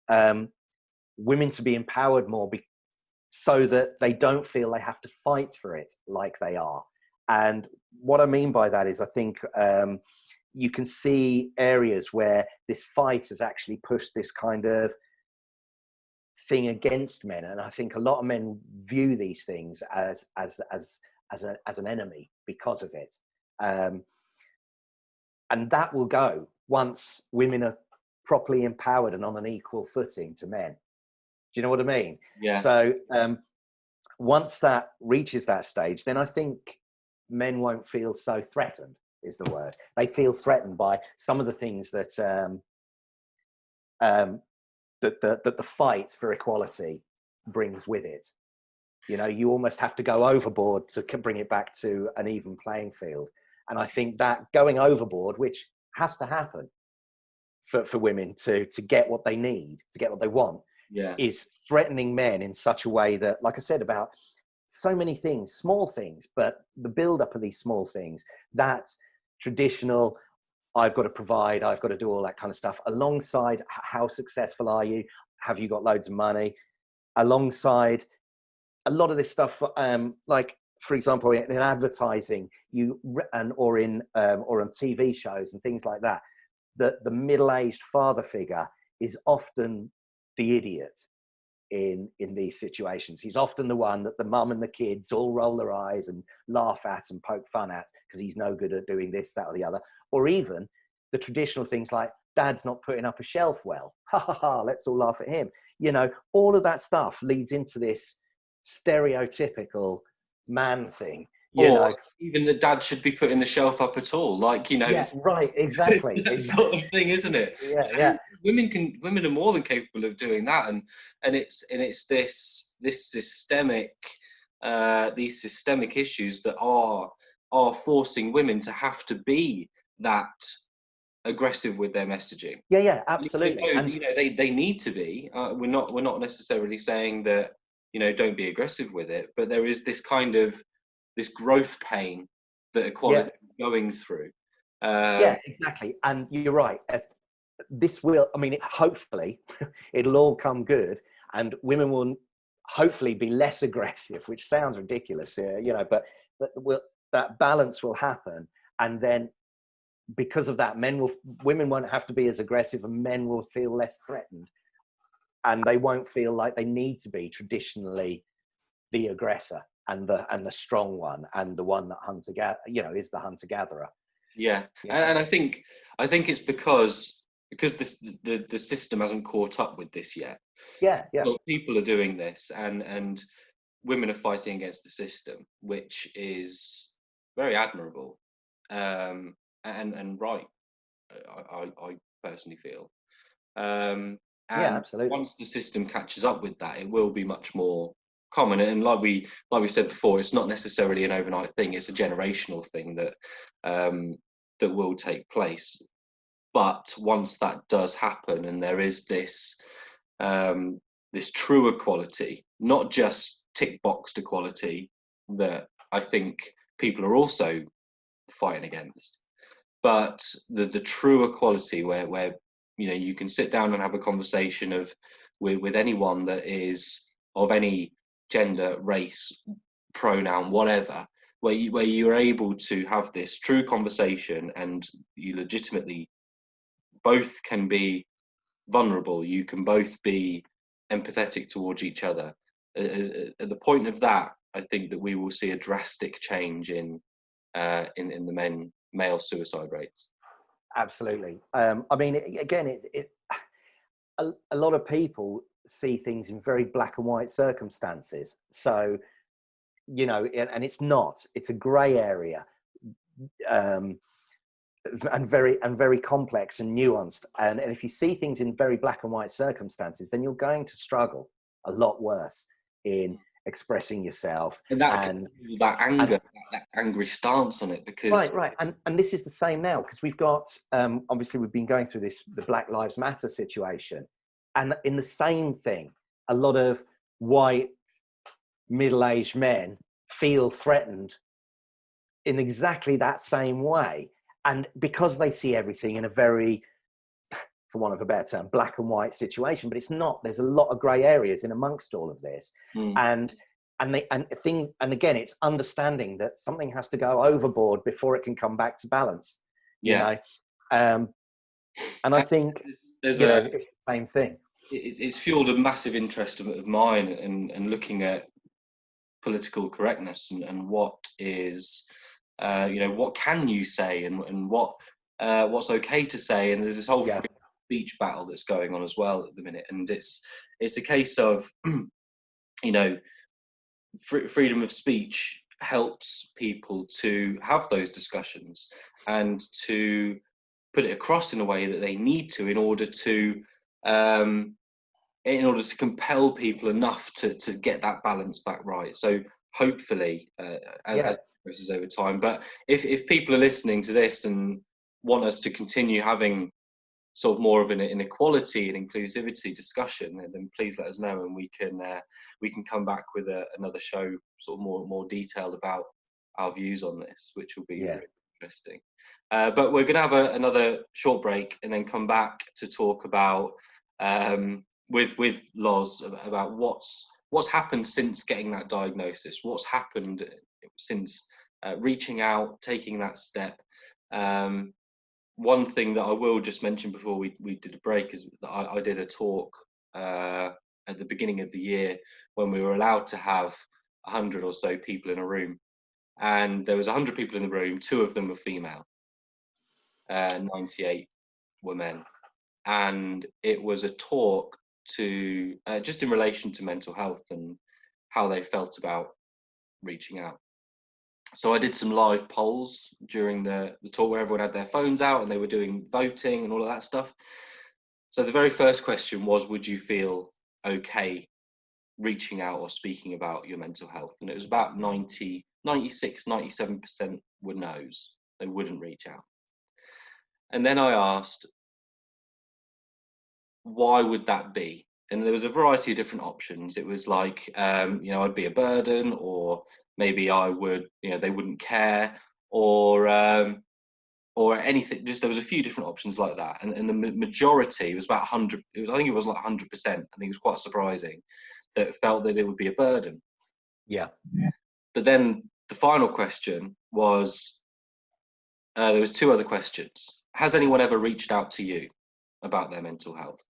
S2: women to be empowered more, so that they don't feel they have to fight for it like they are. And what I mean by that is, I think you can see areas where this fight has actually pushed this kind of thing against men, and I think a lot of men view these things as an enemy because of it. And that will go once women are properly empowered and on an equal footing to men. Do you know what I mean?
S1: Yeah.
S2: So once that reaches that stage, then I think men won't feel so threatened, is the word. They feel threatened by some of the things that that the fight for equality brings with it. You know, you almost have to go overboard to bring it back to an even playing field. And I think that going overboard, which has to happen for women to get what they need, to get what they want, is threatening men in such a way that, like I said, about so many things, small things, but the build-up of these small things, that traditional, I've got to provide, I've got to do all that kind of stuff, alongside how successful are you? Have you got loads of money? Alongside a lot of this stuff, like, for example, in advertising, or on TV shows and things like that, the middle-aged father figure is often the idiot in these situations. He's often the one that the mum and the kids all roll their eyes and laugh at and poke fun at because he's no good at doing this, that, or the other. Or even the traditional things like, dad's not putting up a shelf well. Ha ha ha, let's all laugh at him. You know, all of that stuff leads into this stereotypical man thing. You know,
S1: even the dad should be putting the shelf up at all. Like, you know,
S2: it's right, exactly.
S1: That sort of thing, isn't it?
S2: Yeah.
S1: Women are more than capable of doing that, and it's this systemic, these systemic issues that are forcing women to have to be that aggressive with their messaging.
S2: Yeah, absolutely.
S1: And you know, they need to be. We're not necessarily saying that, you know, don't be aggressive with it, but there is this kind of this growth pain that equality is going through.
S2: Yeah, exactly. And you're right. This will, I mean, hopefully it'll all come good, and women will hopefully be less aggressive, which sounds ridiculous here, you know, but that balance will happen. And then because of that, women won't have to be as aggressive, and men will feel less threatened, and they won't feel like they need to be traditionally the aggressor and the strong one and the one that is the hunter-gatherer.
S1: Yeah. And I think it's because the system hasn't caught up with this yet.
S2: Yeah.
S1: Well, people are doing this, and women are fighting against the system, which is very admirable, and right. I personally feel. And
S2: absolutely.
S1: once the system catches up with that, it will be much more common. And like we said before, it's not necessarily an overnight thing. It's a generational thing that will take place. But once that does happen, and there is this this true equality, not just tick boxed equality that I think people are also fighting against, but the true equality where you know, you can sit down and have a conversation with anyone that is of any gender, race, pronoun, whatever, where you're able to have this true conversation, and you legitimately both can be vulnerable, you can both be empathetic towards each other. At the point of that, I think that we will see a drastic change in the male suicide rates.
S2: Absolutely. I mean, again, a lot of people see things in very black and white circumstances. So, you know, and it's a grey area, and very complex and nuanced. And if you see things in very black and white circumstances, then you're going to struggle a lot worse in expressing yourself,
S1: and that
S2: and
S1: anger, that angry stance on it, because
S2: right. And this is the same now, because we've got, obviously we've been going through the Black Lives Matter situation. And in the same thing, a lot of white middle-aged men feel threatened in exactly that same way. And because they see everything in a very, for want of a better term, black and white situation, but it's not. There's a lot of grey areas in amongst all of this. And again, it's understanding that something has to go overboard before it can come back to balance. You know, and I think it's the same thing.
S1: It's fueled a massive interest of mine and looking at political correctness and what is, what can you say and what's okay to say, and there's this whole free speech battle that's going on as well at the minute, and it's a case of freedom of speech helps people to have those discussions and to put it across in a way that they need to in order to compel people enough to get that balance back right. So hopefully, as it progresses over time. But if people are listening to this and want us to continue having sort of more of an inequality and inclusivity discussion, then please let us know, and we can come back with another show, sort of more detailed about our views on this, which will be really interesting. But we're going to have another short break and then come back to talk about with Loz about what's happened since getting that diagnosis, what's happened since reaching out, taking that step. One thing that I will just mention before we did a break is that I did a talk at the beginning of the year when we were allowed to have 100 or so people in a room, and there was 100 people in the room. 2 of them were female, 98 were men, and it was a talk to just in relation to mental health and how they felt about reaching out. So I did some live polls during the talk where everyone had their phones out and they were doing voting and all of that stuff. So the very first question was, would you feel okay reaching out or speaking about your mental health? And it was about 96, 97% were no's. They wouldn't reach out. And then I asked, why would that be? And there was a variety of different options. It was like, I'd be a burden, or maybe I would, they wouldn't care, or anything. Just there was a few different options like that, and the majority was about 100. I think it was like 100%. I think it was quite surprising that felt that it would be a burden.
S2: Yeah.
S1: But then the final question was, there was 2 other questions. Has anyone ever reached out to you about their mental health?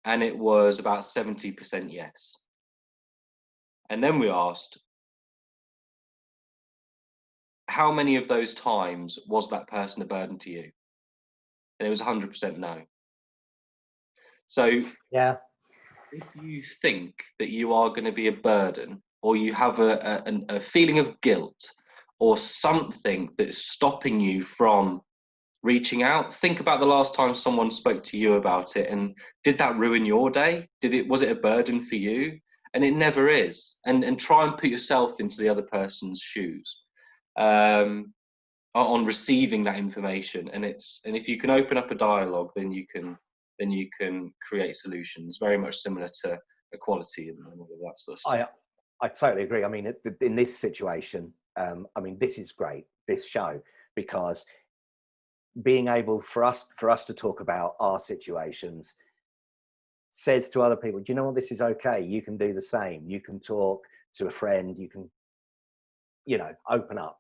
S1: And it was about 70% yes. And then we asked, how many of those times was that person a burden to you? And it was 100% no. So if you think that you are going to be a burden, or you have a feeling of guilt or something that's stopping you from reaching out, think about the last time someone spoke to you about it, and did that ruin your day? Was it a burden for you? And it never is. And try and put yourself into the other person's shoes on receiving that information. And if you can open up a dialogue, then you can create solutions, very much similar to equality and all of that sort of stuff.
S2: I totally agree. I mean, in this situation, this is great, this show, because being able for us to talk about our situations says to other people, do you know what, this is okay. You can do the same. You can talk to a friend. You can, open up.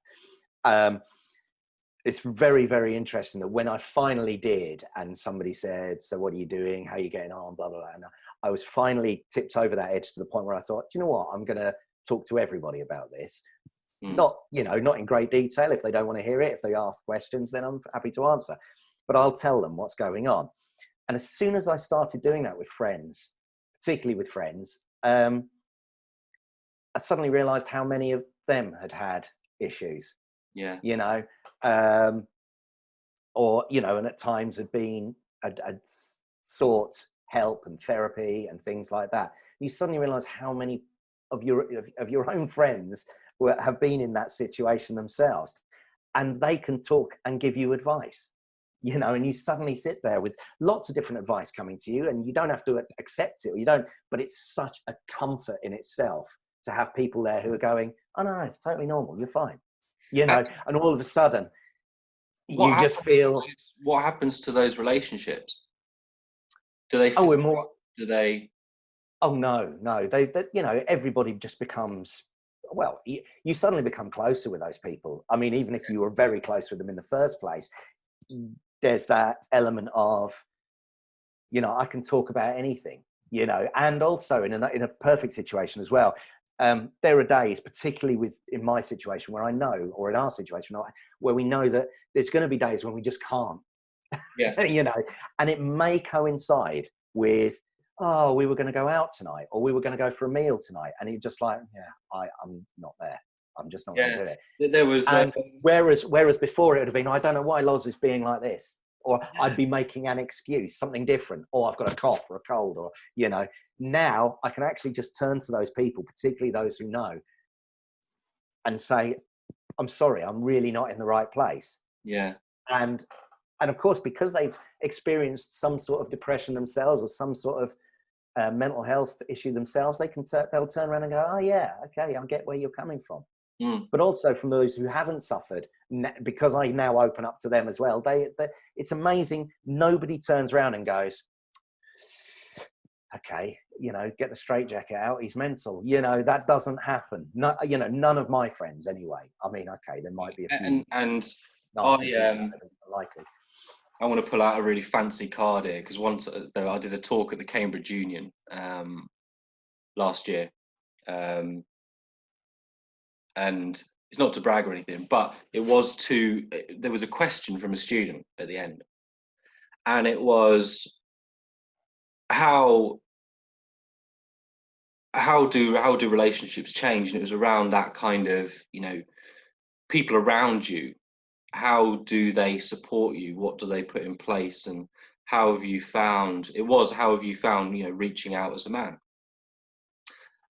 S2: It's very, very interesting that when I finally did, and somebody said, so what are you doing? How are you getting on? Blah, blah, blah. And I was finally tipped over that edge to the point where I thought, do you know what? I'm going to talk to everybody about this. Not in great detail. If they don't want to hear it, if they ask questions, then I'm happy to answer. But I'll tell them what's going on. And as soon as I started doing that with friends, particularly with friends, I suddenly realized how many of them had issues.
S1: Yeah.
S2: And at times had sought help and therapy and things like that. You suddenly realize how many of your own friends who have been in that situation themselves, and they can talk and give you advice, you know, and you suddenly sit there with lots of different advice coming to you, and you don't have to accept it, or you don't, but it's such a comfort in itself to have people there who are going, oh no, it's totally normal, you're fine, you know. And all of a sudden you just feel,
S1: what happens to those relationships? Do they
S2: oh, we're more,
S1: do they
S2: oh no, they you know, everybody just becomes, well, you suddenly become closer with those people. I mean, even if you were very close with them in the first place, there's that element of, you know, I can talk about anything, you know. And also in a perfect situation as well, there are days, particularly in my situation, where I know, or in our situation, where we know that there's going to be days when we just can't,
S1: yeah
S2: you know, and it may coincide with, oh, we were going to go out tonight, or we were going to go for a meal tonight, and you're just like, yeah, I'm not there. I'm just not going to do it.
S1: there was
S2: And whereas before it would have been, I don't know why Loz is being like this, or I'd be making an excuse, something different, or I've got a cough or a cold, or, you know. Now I can actually just turn to those people, particularly those who know, and say, I'm sorry, I'm really not in the right place.
S1: yeah
S2: And of course, because they've experienced some sort of depression themselves, or some sort of mental health issue themselves, they'll turn around and go, oh yeah, okay, I get where you're coming from. But also from those who haven't suffered, because I now open up to them as well, it's amazing. Nobody turns around and goes, okay, you know, get the straitjacket out, he's mental. You know, that doesn't happen. No, you know, none of my friends anyway. I mean, okay, there might be a few
S1: and
S2: nasty people, likely.
S1: I want to pull out a really fancy card here, because once I did a talk at the Cambridge Union last year, and it's not to brag or anything, but there was a question from a student at the end, and it was, how do relationships change? And it was around that kind of, you know, people around you, how do they support you, what do they put in place, and how have you found, you know, reaching out as a man?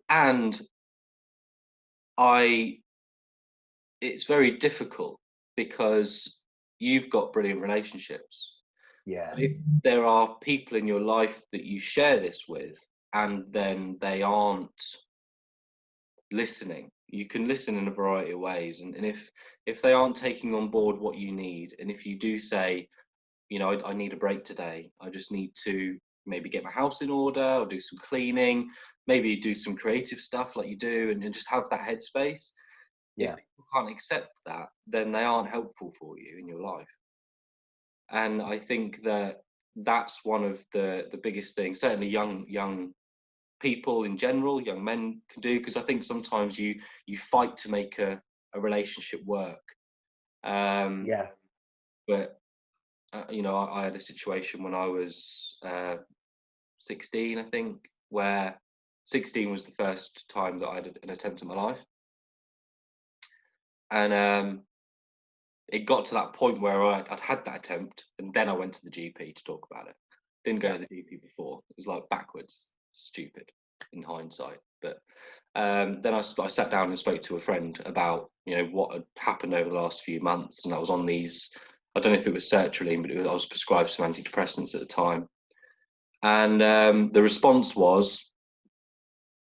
S1: And it's very difficult, because you've got brilliant relationships.
S2: Yeah.
S1: If there are people in your life that you share this with, and then they aren't listening, you can listen in a variety of ways, and if they aren't taking on board what you need, and if you do say, you know, I need a break today, I just need to maybe get my house in order, or do some cleaning, maybe do some creative stuff like you do, and just have that headspace.
S2: Yeah.
S1: If people can't accept that, then they aren't helpful for you in your life. And I think that that's one of the biggest things, certainly young people in general, young men can do, because I think sometimes you fight to make a relationship work.
S2: Yeah.
S1: But you know, I had a situation when I was 16, I think, where 16 was the first time that I had an attempt in my life, and it got to that point where I'd had that attempt, and then I went to the GP to talk about it. Didn't go to the GP before. It was like backwards, stupid in hindsight. But then I sat down and spoke to a friend about, you know, what had happened over the last few months, and I was on these, I don't know if it was sertraline, but I was prescribed some antidepressants at the time. And the response was,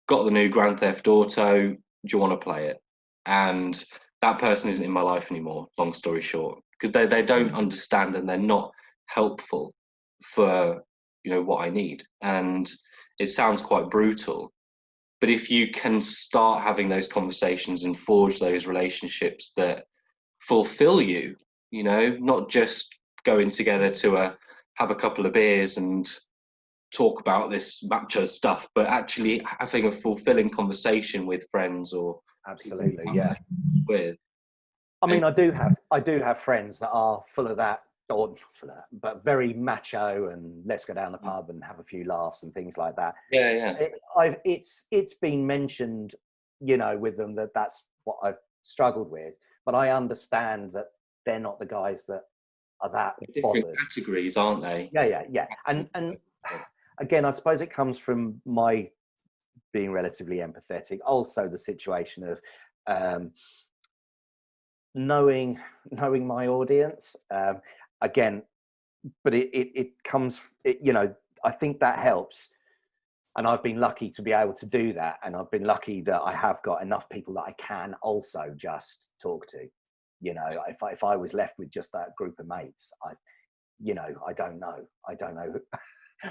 S1: got the new Grand Theft Auto, do you want to play it? And that person isn't in my life anymore, long story short, because they don't understand, and they're not helpful for, you know, what I need. And it sounds quite brutal, but if you can start having those conversations and forge those relationships that fulfill you, you know, not just going together to have a couple of beers and talk about this macho stuff, but actually having a fulfilling conversation with friends or
S2: Absolutely. Yeah.
S1: with.
S2: I mean, I do have friends that are full of that, or for that, but very macho, and let's go down the pub and have a few laughs and things like that.
S1: Yeah.
S2: It's been mentioned, you know, with them, that's what I've struggled with, but I understand that they're not the guys that are that
S1: Different
S2: bothered.
S1: categories, aren't they?
S2: Yeah. And again, I suppose it comes from my being relatively empathetic. Also, the situation of knowing my audience. Again, but it comes, you know, I think that helps. And I've been lucky to be able to do that. And I've been lucky that I have got enough people that I can also just talk to. You know, if I was left with just that group of mates, I don't know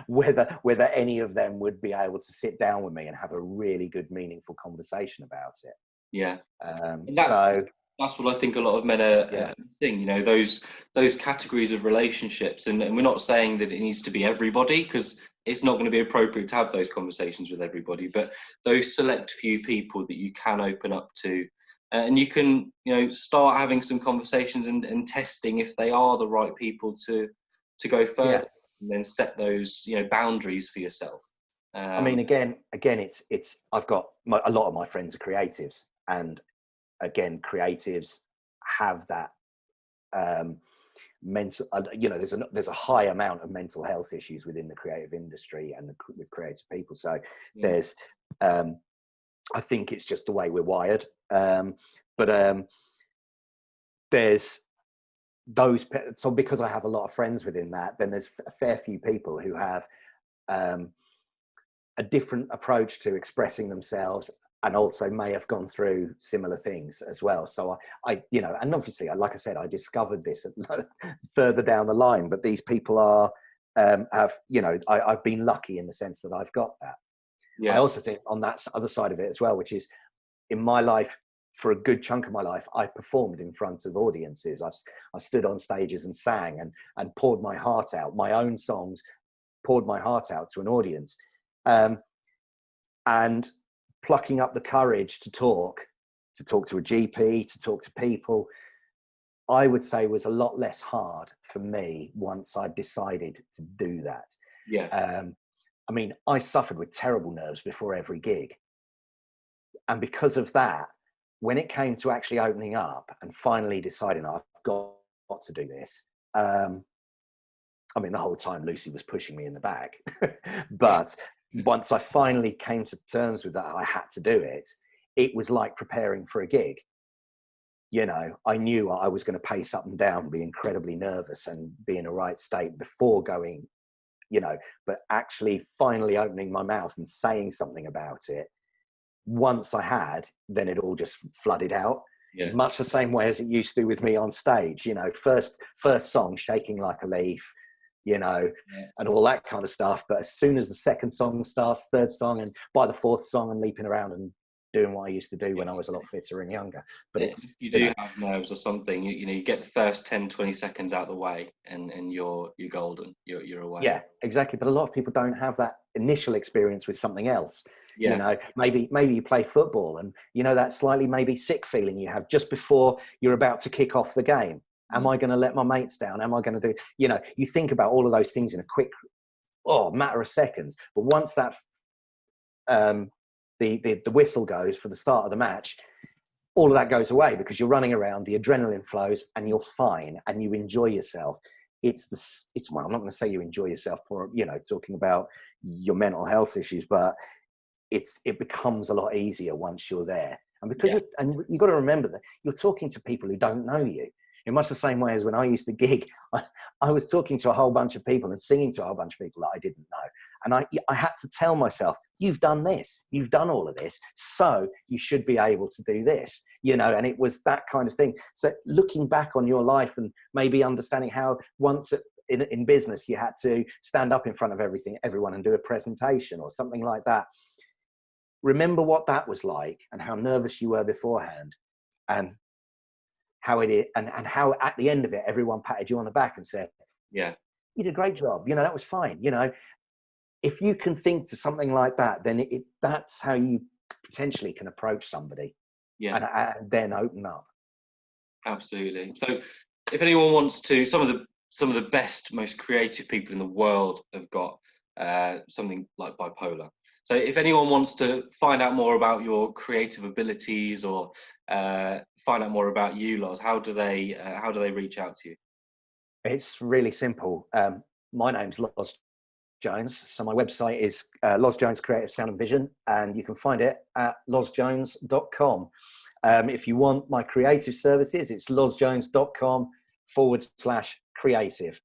S2: whether any of them would be able to sit down with me and have a really good, meaningful conversation about it.
S1: Yeah. And
S2: So
S1: that's what I think a lot of men are
S2: yeah.
S1: seeing, you know, those categories of relationships. And we're not saying that it needs to be everybody, because it's not going to be appropriate to have those conversations with everybody, but those select few people that you can open up to. And you can, you know, start having some conversations and testing if they are the right people to go further,
S2: Yeah.
S1: and then set those, you know, boundaries for yourself.
S2: I mean, again, it's I've got a lot of my friends are creatives, and again, creatives have that mental, you know, there's a high amount of mental health issues within the creative industry and with creative people. So
S1: Yeah.
S2: there's, I think it's just the way we're wired. But there's those, so because I have a lot of friends within that, then there's a fair few people who have a different approach to expressing themselves, and also may have gone through similar things as well. So I you know, and obviously, like I said, I discovered this further down the line, but these people are, have, you know, I've been lucky in the sense that I've got that.
S1: Yeah.
S2: I also think on that other side of it as well, which is in my life, for a good chunk of my life, I performed in front of audiences. I've stood on stages and sang and poured my heart out, my own songs, poured my heart out to an audience. And plucking up the courage to talk to a GP, to talk to people, I would say was a lot less hard for me once I decided to do that.
S1: Yeah.
S2: I mean, I suffered with terrible nerves before every gig. And because of that, when it came to actually opening up and finally deciding I've got to do this, I mean, the whole time Lucy was pushing me in the back, but once I finally came to terms with that, I had to do it. It was like preparing for a gig. You know, I knew I was going to pace up and down, be incredibly nervous and be in a right state before going, you know, but actually finally opening my mouth and saying something about it. Once I had, then it all just flooded out.
S1: Yeah.
S2: Much the same way as it used to with me on stage, you know, first song, shaking like a leaf, you know, and all that kind of stuff. But as soon as the second song starts, third song, and by the fourth song, I'm leaping around and doing what I used to do when I was a lot fitter and younger. But it's,
S1: you do have nerves or something, you know, you get the first 10-20 seconds out of the way, and you're golden, you're away.
S2: Yeah, exactly. But a lot of people don't have that initial experience with something else.
S1: Yeah.
S2: You know, maybe you play football and, you know, that slightly maybe sick feeling you have just before you're about to kick off the game. Am I going to let my mates down? Am I going to do, you know, you think about all of those things in a quick, matter of seconds. But once that, the whistle goes for the start of the match, all of that goes away because you're running around, the adrenaline flows and you're fine and you enjoy yourself. Well, I'm not going to say you enjoy yourself, or, you know, talking about your mental health issues, but it becomes a lot easier once you're there. And because you've got to remember that you're talking to people who don't know you. In much the same way as when I used to gig, I was talking to a whole bunch of people and singing to a whole bunch of people that I didn't know. And I had to tell myself, you've done this, you've done all of this, so you should be able to do this, you know, and it was that kind of thing. So looking back on your life and maybe understanding how once in business you had to stand up in front of everyone and do a presentation or something like that. Remember what that was like and how nervous you were beforehand, and how it is, and how at the end of it, everyone patted you on the back and said,
S1: yeah,
S2: you did a great job. You know, that was fine. You know, if you can think to something like that, then that's how you potentially can approach somebody, and then open up.
S1: Absolutely. So if anyone wants to, some of the best, most creative people in the world have got something like bipolar. So if anyone wants to find out more about your creative abilities or find out more about you, Loz, how do they reach out to you?
S2: It's really simple. My name's Loz Jones. So my website is Loz Jones Creative Sound and Vision, and you can find it at lozjones.com. If you want my creative services, it's lozjones.com/creative.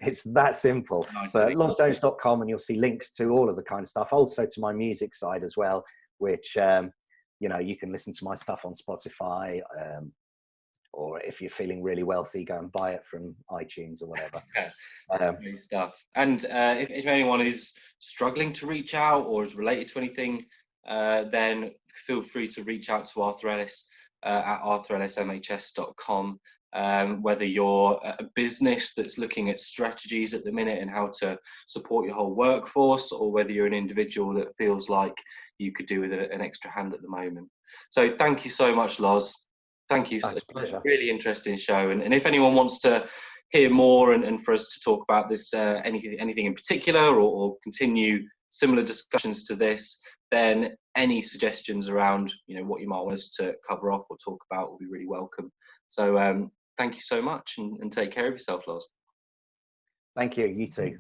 S2: It's that simple.
S1: Nice.
S2: But lozjones.com, and you'll see links to all of the kind of stuff, also to my music side as well, which, you know, you can listen to my stuff on Spotify, or if you're feeling really wealthy, go and buy it from iTunes or whatever.
S1: Great stuff. And if anyone is struggling to reach out or is related to anything, then feel free to reach out to Arthur Ellis at arthurellismhs.com. Whether you're a business that's looking at strategies at the minute and how to support your whole workforce, or whether you're an individual that feels like you could do with an extra hand at the moment. So thank you so much, Loz. Thank you.
S2: That's a pleasure.
S1: Really interesting show. And if anyone wants to hear more and for us to talk about this, anything in particular, or continue similar discussions to this, then any suggestions around, you know, what you might want us to cover off or talk about will be really welcome. So thank you so much, and take care of yourself, Loz.
S2: Thank you. You too.